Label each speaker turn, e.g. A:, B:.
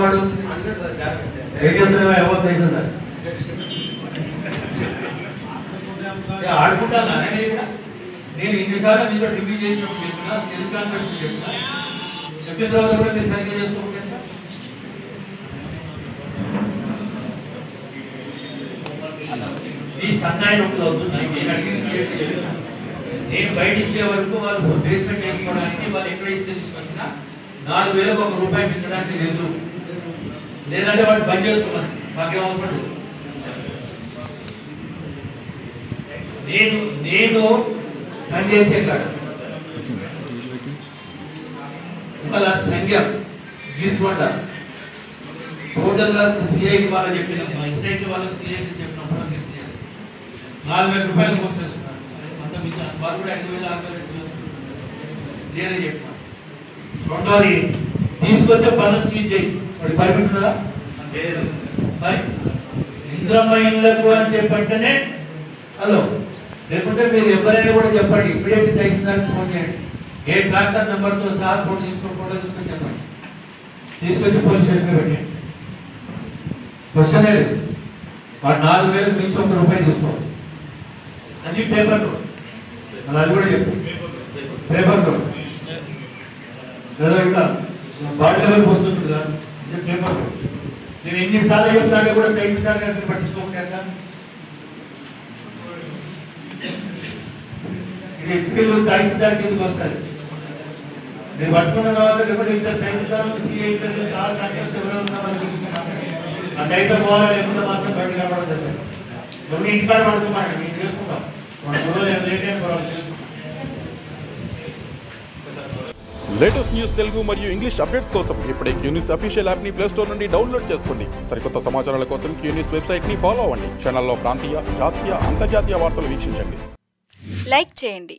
A: వాడు ఏం చెప్తున్నా ఎవరు అవుతుందా ఆడుకుంటానా నేను ఇన్నిసార్లు మీతో రివ్యూ చేసినప్పుడు చెప్తున్నా తెలుగు కాన్ఫరెన్స్ చెప్తున్నా చెప్పిన తర్వాత కూడా మీరు సరిగ్గా చేసుకోకుండా ఈ సన్నాయి నొప్పులు అవుతున్నాయి. నేను అడిగింది నేను బయట ఇచ్చే వరకు వాళ్ళు బేస్మెంట్ చేసుకోవడానికి వాళ్ళు ఎక్కడ ఇస్తే తీసుకొచ్చినా 4,000 ₹1 పెంచడానికి లేదు. లేదంటే వాళ్ళు బంద్ చేసుకున్నారు. మాకేం అవసరం. నేను పనిచేసే కాదు వాళ్ళ సంఖ్య తీసుకోండి. టోటల్ గా సిఐకి వాళ్ళు చెప్పిన ఎస్ఐకి వాళ్ళకి సిఐకి చెప్పినప్పుడు 4,000 మోసేస్తున్నారు. అంత మిగతా వాళ్ళు కూడా 5,000 లేదని చెప్తున్నారు. రెండోది తీసుకొచ్చే పనులు స్వీట్ చేయి వాడి పరిస్థితి ఉంటుందా మరి ఇంద్రమ్మ ఇళ్లకు అని చెప్పంటేనే హలో లేకుంటే మీరు ఎవరైనా కూడా చెప్పండి. ఇప్పుడేంటి తహసీల్దార్కి ఫోన్ చేయండి. ఏ ట్రాక్టర్ నెంబర్తో సహా ఫోన్ తీసుకొని చెప్పండి. తీసుకొచ్చి పోలీస్ స్టేషన్లో పెట్టండి. క్వశ్చనే లేదు. వాడు 4,000 నుంచి ₹1 తీసుకోవాలి. అది పేపర్ రోడ్. అది కూడా చెప్పు పేపర్ రోడ్ లేదా ఇంకా బాడీ లెవెల్కి వస్తుంది కదా పేపర్ రోడ్. నేను ఎన్నిసార్లు చెప్తాడే కూడా తహసీల్దార్ గారిని పట్టించుకోకుండా ఇది ఎత్తుకెళ్ళి తహసీల్దార్ కిందకి వస్తారు. నేను పట్టుకున్న తర్వాత లేకపోతే ఇద్దరు తహసీల్దార్లు సీఏ ఇద్దరు చాలా కాంటాక్ట్స్ ఎవరో ఉన్నామని అట్లయితే పోవాలి. లేకపోతే మాత్రం బయట కనపడదు. ఎవరి ఇంటికాడ పడుకోమండి మేము చేసుకుంటాం. మన గొడవలు ఏం లేట్ అయిన పర్వాలేదు చేసుకుంటాం.
B: లేటెస్ట్ న్యూస్ తెలుగు మరియు ఇంగ్లీష్ అప్డేట్స్ కోసం ఇప్పుడే క్యూన్యూస్ అఫీషియల్ యాప్ ని ప్లే స్టోర్ నుండి డౌన్లోడ్ చేసుకోండి. సరికొత్త సమాచారాల కోసం క్యూన్యూస్ వెబ్సైట్ ని ఫాలో అవ్వండి. ఛానల్లో ప్రాంతీయ, జాతీయ, అంతర్జాతీయ వార్తలు వీక్షించండి.
C: లైక్ చేయండి.